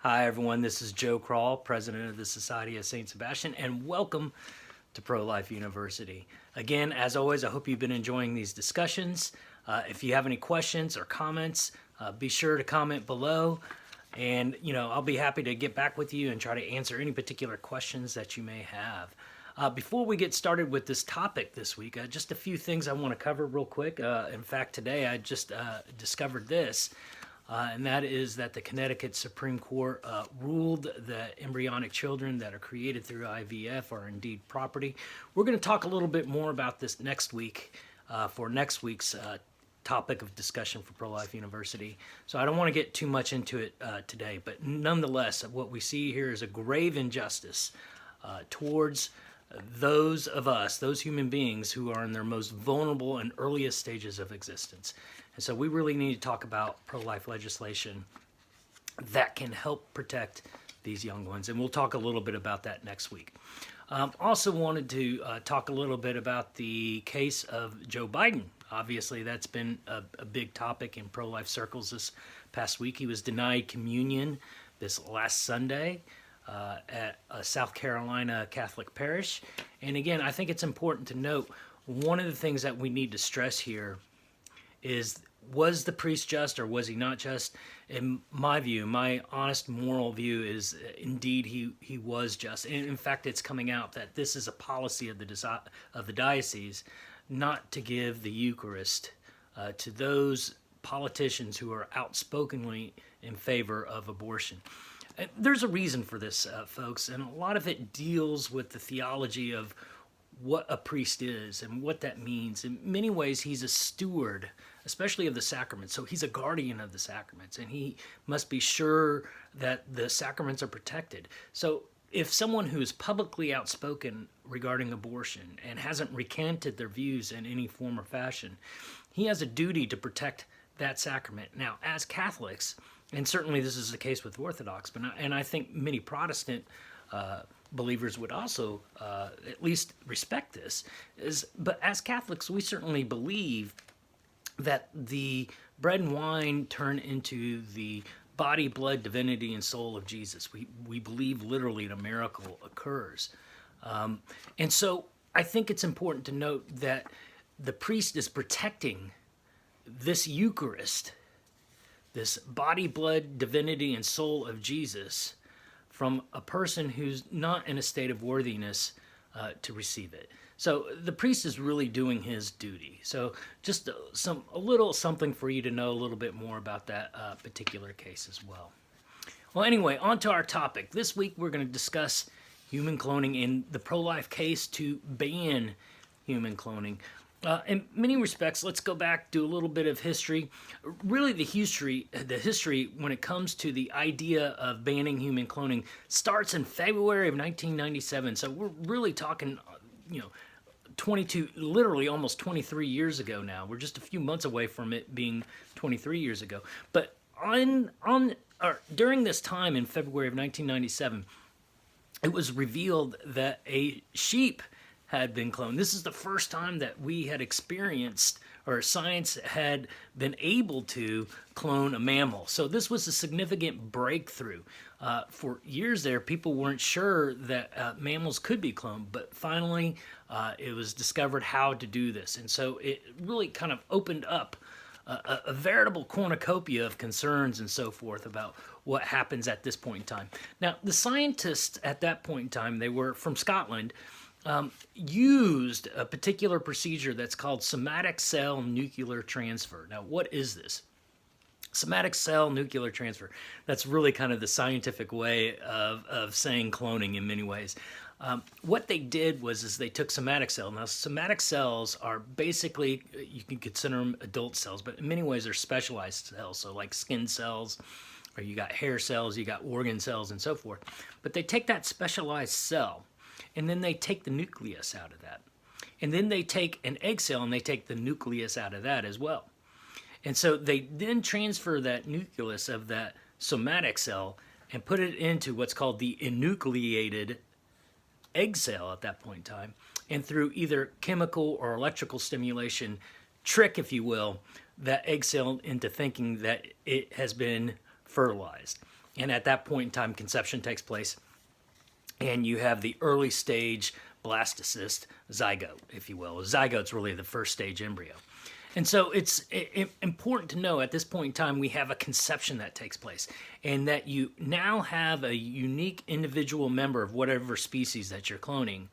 Hi, everyone. This is Joe Kral, president of the Society of St. Sebastian, and welcome to Pro-Life University. Again, as always, I hope you've been enjoying these discussions. If you have any questions or comments, be sure to comment below, and I'll be happy to get back with you and try to answer any particular questions that you may have. Before we get started with this topic this week, just a few things I want to cover real quick. In fact, today I just discovered this. And that is that the Connecticut Supreme Court ruled that embryonic children that are created through IVF are indeed property. We're going to talk a little bit more about this next week for next week's topic of discussion for Pro-Life University. So I don't want to get too much into it today, but nonetheless, what we see here is a grave injustice towards those of us, those human beings who are in their most vulnerable and earliest stages of existence. And so we really need to talk about pro-life legislation that can help protect these young ones. And we'll talk a little bit about that next week. Also wanted to talk a little bit about the case of Joe Biden. Obviously, that's been a big topic in pro-life circles this past week. He was denied communion this last Sunday at a South Carolina Catholic parish. And again, I think it's important to note, one of the things that we need to stress here is, was the priest just or was he not just? In my view, my honest moral view is indeed he was just. And in fact, it's coming out that this is a policy of the diocese not to give the Eucharist to those politicians who are outspokenly in favor of abortion. There's a reason for this, folks, and a lot of it deals with the theology of what a priest is and what that means. In many ways, he's a steward, especially of the sacraments. So he's a guardian of the sacraments, and he must be sure that the sacraments are protected. So if someone who is publicly outspoken regarding abortion and hasn't recanted their views in any form or fashion, he has a duty to protect that sacrament. Now, as Catholics, and certainly this is the case with Orthodox, and I think many Protestant believers would also at least respect this, but as Catholics, we certainly believe that the bread and wine turn into the body, blood, divinity, and soul of Jesus. We believe literally a miracle occurs. And so I think it's important to note that the priest is protecting this Eucharist, this body, blood, divinity, and soul of Jesus, from a person who's not in a state of worthiness to receive it. So the priest is really doing his duty. So just a little something for you to know a little bit more about that particular case as well. Well, anyway, on to our topic. This week we're going to discuss human cloning and the pro-life case to ban human cloning. In many respects, let's go back, do a little bit of history. Really, the history when it comes to the idea of banning human cloning starts in February of 1997. So we're really talking, 22, literally almost 23 years ago now. We're just a few months away from it being 23 years ago. But during this time in February of 1997, it was revealed that a sheep had been cloned. This is the first time that we had experienced, or science had been able to clone a mammal. So this was a significant breakthrough. For years there, people weren't sure that mammals could be cloned, but finally it was discovered how to do this. And so it really kind of opened up a veritable cornucopia of concerns and so forth about what happens at this point in time. Now, the scientists at that point in time, they were from Scotland, used a particular procedure that's called somatic cell nuclear transfer. Now, what is this? Somatic cell nuclear transfer. That's really kind of the scientific way of saying cloning in many ways. What they did was they took somatic cells. Now, somatic cells are basically, you can consider them adult cells, but in many ways they're specialized cells. So like skin cells, or you got hair cells, you got organ cells, and so forth. But they take that specialized cell, and then they take the nucleus out of that. And then they take an egg cell and they take the nucleus out of that as well. And so they then transfer that nucleus of that somatic cell and put it into what's called the enucleated egg cell at that point in time. And through either chemical or electrical stimulation, trick, if you will, that egg cell into thinking that it has been fertilized. And at that point in time, conception takes place, and you have the early stage blastocyst zygote, if you will. A zygote's really the first stage embryo. And so it's important to know at this point in time we have a conception that takes place, and that you now have a unique individual member of whatever species that you're cloning,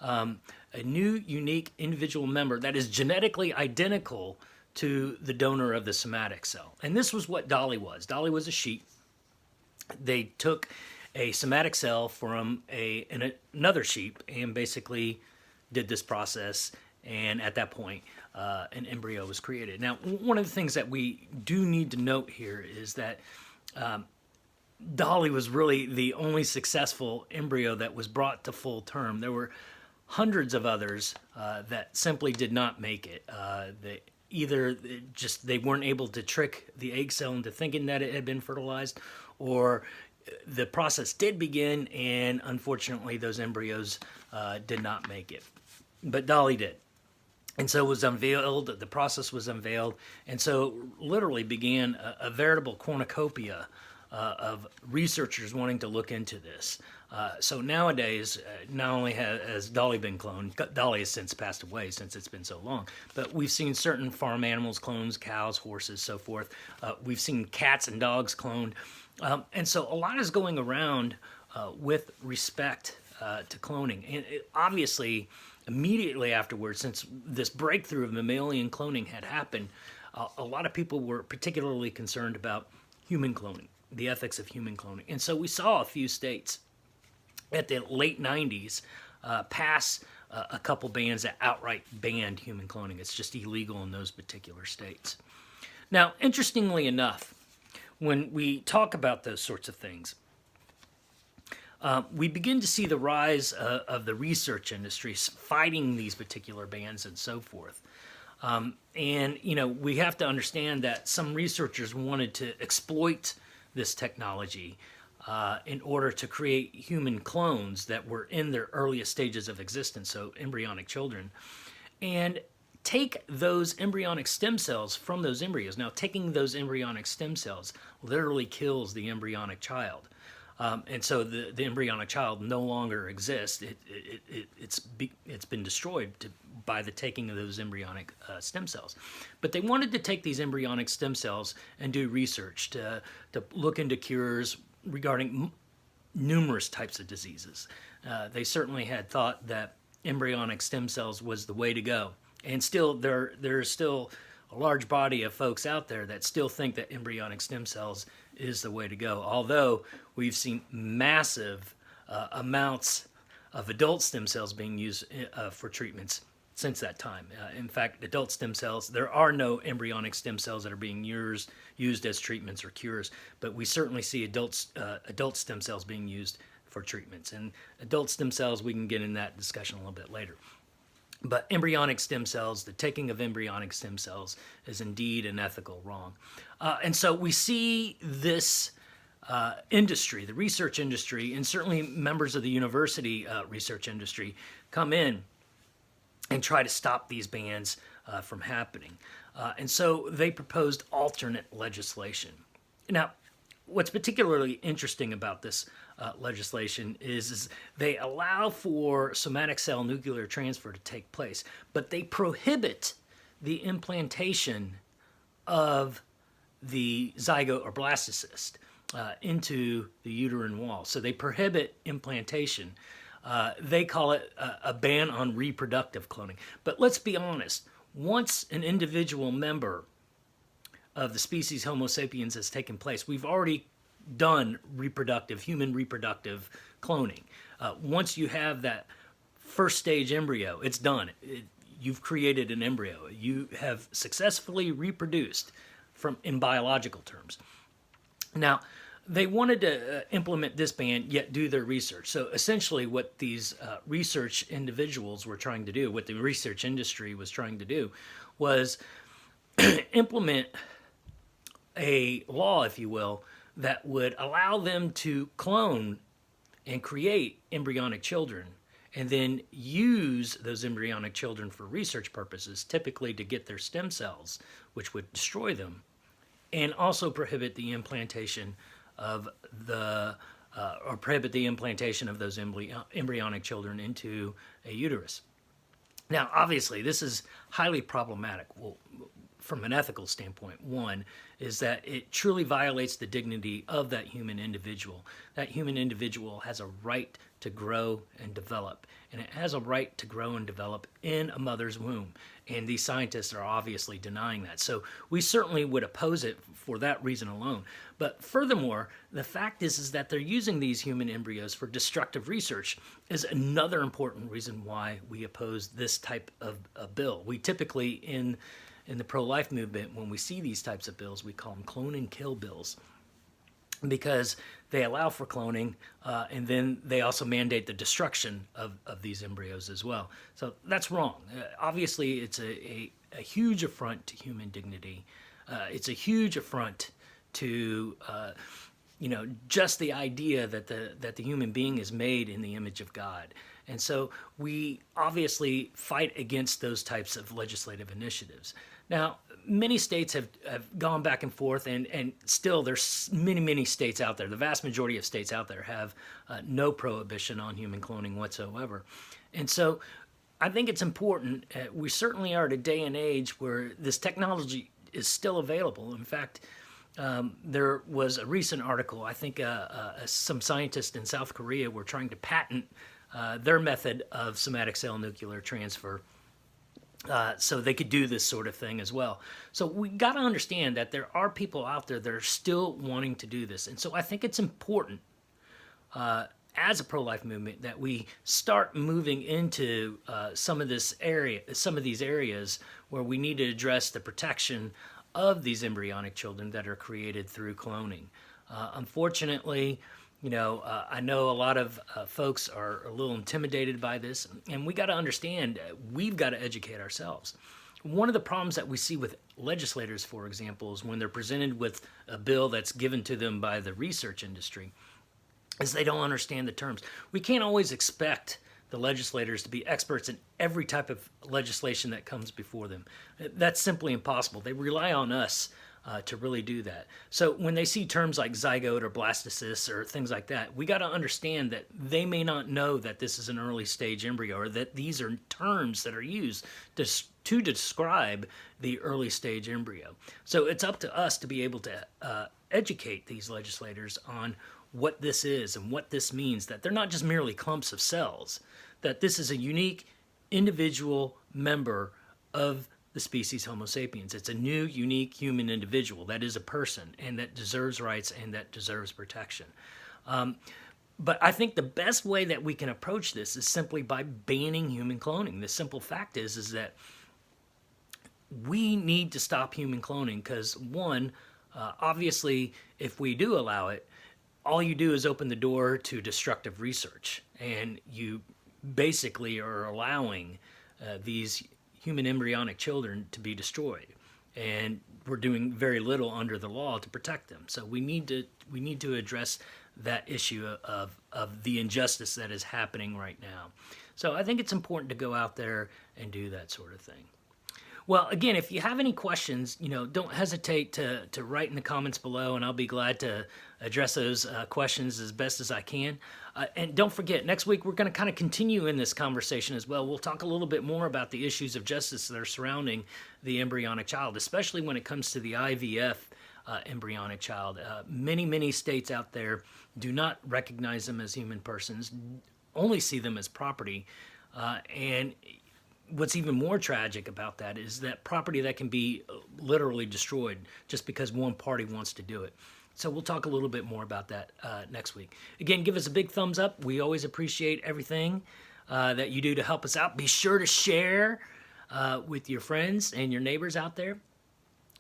a new unique individual member that is genetically identical to the donor of the somatic cell. And this was what Dolly was. Dolly was a sheep. They took a somatic cell from another sheep and basically did this process, and at that point an embryo was created. Now, one of the things that we do need to note here is that Dolly was really the only successful embryo that was brought to full term. There were hundreds of others that simply did not make it. They weren't able to trick the egg cell into thinking that it had been fertilized, or the process did begin, and unfortunately those embryos did not make it. But Dolly did. And so it was unveiled, the process was unveiled, and so literally began a veritable cornucopia of researchers wanting to look into this. So nowadays, not only has Dolly been cloned, Dolly has since passed away since it's been so long, but we've seen certain farm animals clones, cows, horses, so forth. We've seen cats and dogs cloned. And so a lot is going around with respect to cloning. And obviously, immediately afterwards, since this breakthrough of mammalian cloning had happened, a lot of people were particularly concerned about human cloning, the ethics of human cloning. And so we saw a few states at the late 90s pass a couple bans that outright banned human cloning. It's just illegal in those particular states. Now, interestingly enough, when we talk about those sorts of things, we begin to see the rise of the research industries fighting these particular bans and so forth. And, we have to understand that some researchers wanted to exploit this technology in order to create human clones that were in their earliest stages of existence, so embryonic children, and take those embryonic stem cells from those embryos. Now, taking those embryonic stem cells literally kills the embryonic child. And so the embryonic child no longer exists. It's been destroyed by the taking of those embryonic stem cells. But they wanted to take these embryonic stem cells and do research to look into cures regarding numerous types of diseases. They certainly had thought that embryonic stem cells was the way to go. And still, there's still a large body of folks out there that still think that embryonic stem cells is the way to go. Although we've seen massive amounts of adult stem cells being used for treatments since that time. In fact, adult stem cells, there are no embryonic stem cells that are being used as treatments or cures, but we certainly see adult stem cells being used for treatments. And adult stem cells, we can get in that discussion a little bit later. But embryonic stem cells, the taking of embryonic stem cells, is indeed an ethical wrong. And so we see this industry, the research industry, and certainly members of the university research industry come in and try to stop these bans from happening. And so they proposed alternate legislation. Now, what's particularly interesting about this legislation is they allow for somatic cell nuclear transfer to take place, but they prohibit the implantation of the zygote or blastocyst into the uterine wall. So they prohibit implantation. They call it a ban on reproductive cloning. But let's be honest, once an individual member of the species Homo sapiens has taken place, we've already done human reproductive cloning. Once you have that first stage embryo, it's done. You've created an embryo. You have successfully reproduced in biological terms. Now, they wanted to implement this ban, yet do their research. So essentially what these research individuals were trying to do, what the research industry was trying to do, was implement a law, if you will, that would allow them to clone and create embryonic children and then use those embryonic children for research purposes, typically to get their stem cells, which would destroy them, and also prohibit the implantation of the or prohibit the implantation of those embryonic children into a uterus. Now, obviously, this is highly problematic. Well, from an ethical standpoint, one is that it truly violates the dignity of that human individual. That human individual has a right to grow and develop, and it has a right to grow and develop in a mother's womb. And these scientists are obviously denying that. So we certainly would oppose it for that reason alone. But furthermore, the fact is that they're using these human embryos for destructive research is another important reason why we oppose this type of a bill. We typically, in the pro-life movement, when we see these types of bills, we call them clone and kill bills, because they allow for cloning, and then they also mandate the destruction of these embryos as well. So that's wrong. Obviously, it's a huge affront to human dignity. It's a huge affront to just the idea that the human being is made in the image of God. And so we obviously fight against those types of legislative initiatives. Now, many states have gone back and forth, and still there's many states out there. The vast majority of states out there have no prohibition on human cloning whatsoever. And so I think it's important. We certainly are at a day and age where this technology is still available. In fact, there was a recent article, I think some scientists in South Korea were trying to patent their method of somatic cell nuclear transfer, so they could do this sort of thing as well. So we got to understand that there are people out there that are still wanting to do this. And so I think it's important as a pro-life movement that we start moving into some of these areas where we need to address the protection of these embryonic children that are created through cloning. Unfortunately, I know a lot of folks are a little intimidated by this, and we got to understand we've got to educate ourselves. One of the problems that we see with legislators, for example, is when they're presented with a bill that's given to them by the research industry, is they don't understand the terms. We can't always expect the legislators to be experts in every type of legislation that comes before them. That's simply impossible. They rely on us to really do that. So when they see terms like zygote or blastocyst or things like that, we got to understand that they may not know that this is an early stage embryo, or that these are terms that are used to describe the early stage embryo. So it's up to us to be able to educate these legislators on what this is and what this means, that they're not just merely clumps of cells, that this is a unique individual member of the species Homo sapiens. It's a new, unique human individual that is a person and that deserves rights and that deserves protection. But I think the best way that we can approach this is simply by banning human cloning. The simple fact is that we need to stop human cloning because, one, obviously, if we do allow it, all you do is open the door to destructive research, and you basically are allowing these human embryonic children to be destroyed, and we're doing very little under the law to protect them. So we need to address that issue of the injustice that is happening right now. So I think it's important to go out there and do that sort of thing. Well, again, if you have any questions, don't hesitate to write in the comments below, and I'll be glad to address those questions as best as I can. And don't forget, next week we're going to kind of continue in this conversation as well. We'll talk a little bit more about the issues of justice that are surrounding the embryonic child, especially when it comes to the IVF embryonic child. Many states out there do not recognize them as human persons, only see them as property, and what's even more tragic about that is that property that can be literally destroyed just because one party wants to do it. So we'll talk a little bit more about that next week. Again, give us a big thumbs up. We always appreciate everything that you do to help us out. Be sure to share with your friends and your neighbors out there.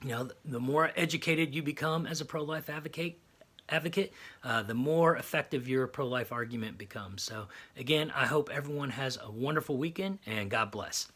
The more educated you become as a pro-life advocate, the more effective your pro-life argument becomes. So again, I hope everyone has a wonderful weekend, and God bless.